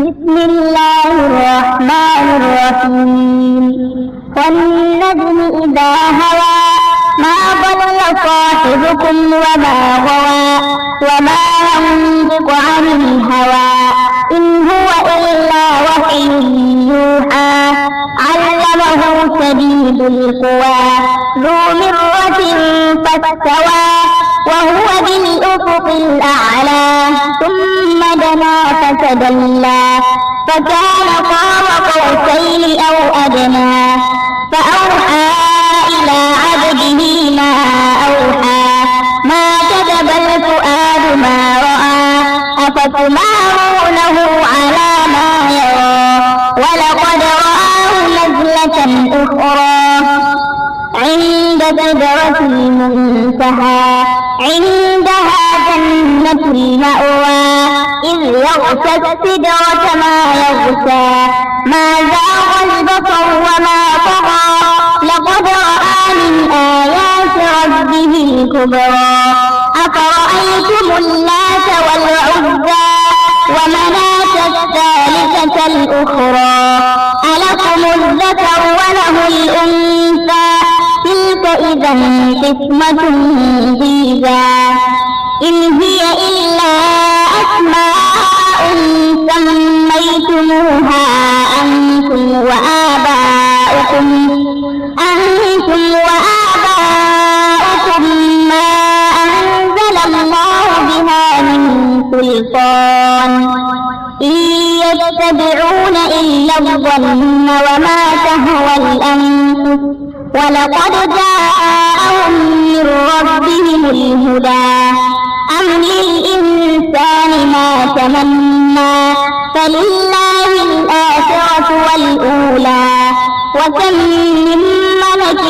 بسم الله الرحمن الرحيم والنجم إذا هوى ما ضل صاحبكم وما غوى وما ينطق عن الهوى إن هو إلا وحي يوحى علمه شديد القوى ذو مرة فاستوى وهو بالأفق الأعلى ثم دنا فتدلى فكان قاب قوسين أو أدنى فأوحى إلى عبده ما أوحى ما كذب الفؤاد ما رأى أفتمارونه على ما يرى ولقد رآه نزلة أخرى عند سدرة المنتهى عندها جنة المأوى إذ يغشى السدرة ما يغشى ما زاغ البصر وما طغى لقد رأى من آيات ربه الكبرى أفرأيتم اللات والعزى ومناة الثالثة الأخرى ألكم الذكر وله الأنثى تلك إذا قسمة ضيزى إن هي إلا أسماء سميتموها أنتم وآباؤكم ما أنزل الله بها من سلطان إن يتبعون إلا الظن وما تهوى الأنفس ولقد جاءهم من ربهم الهدى أم للإنسان ما تمنى فلله الآخرة والأولى وكم من ملك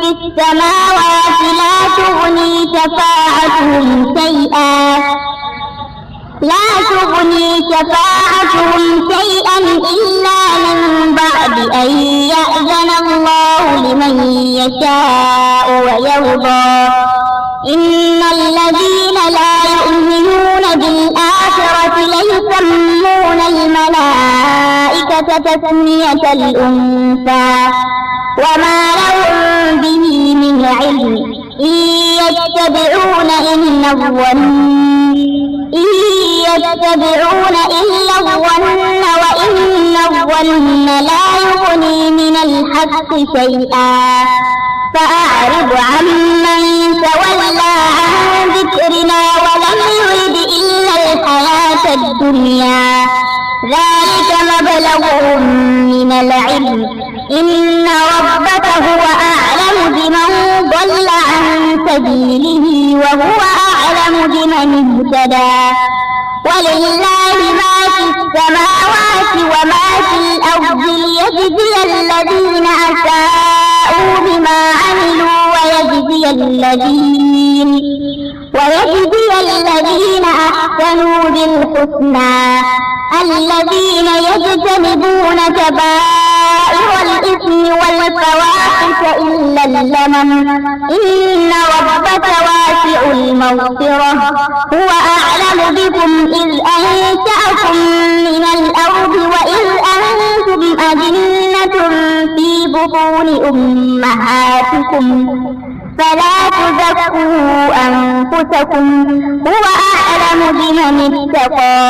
في السماوات لا تغني شفاعتهم شيئا إلا من بعد أن يأذن الله لمن يشاء ويرضى إن الذين لا يؤمنون بالآخرة ليسمون الملائكة تسمية الأنثى وما لهم به من علم إن يتبعون إلا الظن وإن الظن لا يغني من الحق شيئا فأعرض عمن تولى عن ذكرنا ولم يرد إلا الحياة الدنيا ذلك مبلغهم من العلم إن ربك هو أعلم بمن ضل عن سبيله وهو أعلم بمن اهتدى ولله ما في السماوات وما في الأرض ليجزي الذين أساءوا بما عملوا ويجزي الذين أحسنوا بالحسنى الذين يجتنبون كبائر الإثم والفواحش إلا اللمم إن ربك واسع المغفرة هو أعلم بكم إذ أنشأكم من الأرض وإذ أنتم أجنة في بطون أمهاتكم فلا تزكوا أنفسكم هو أعلم بمن اتقى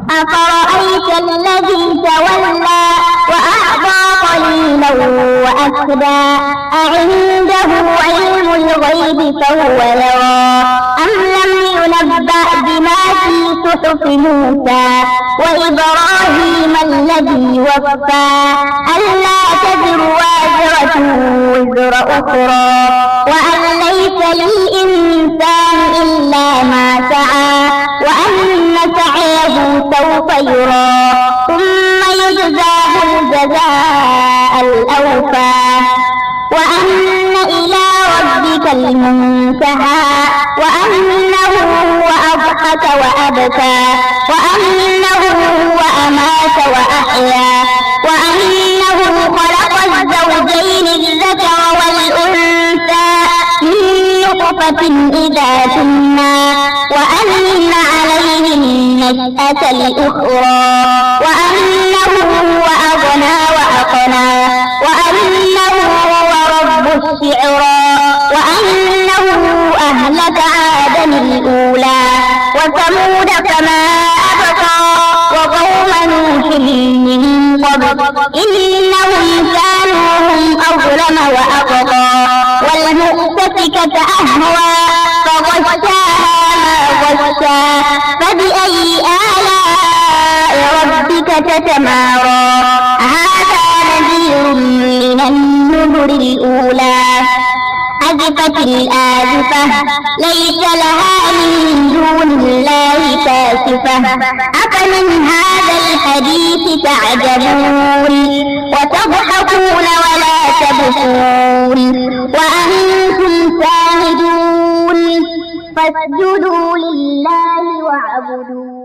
أفرأيت الذي تولى وأعطى قليلا وأكدى أعنده علم الغيب فهو يرى أم لم ينبأ بما في صحف موسى وإبراهيم الذي وفى ألا تزر وازرة وزر أخرى وأن ليس للإنسان إلا ما سعى وأن سعيه سوف يرى ثم يجزاه الجزاء الأوفى وأن إلى ربك المنتهى وأنه هو أضحك وأبكى وأنه هو أمات وأحيا وأنه خلق الزوجين الذكر والأنثى من نطفة إذا تمنى وأن عليه النشأة الأخرى وأنه هو أغنى وأقنى وأنه هو رب الشعرى وأنه أهلك عادا الأولى وثمود فما أبقى وقوم نوح من قبل إنهم كانوا هم أظلم وأطغى والمؤتفكة أهوى فغشاها ما غشى فبأي آلاء ربك تتمارى هذا نذير من النذر الأولى أزفت الآزفة ليس لها من دون الله كاشفة أفمن هذا الحديث تعجبون وتضحكون ولا تبكون وأنتم سامدون فاسجدوا لله واعبدوا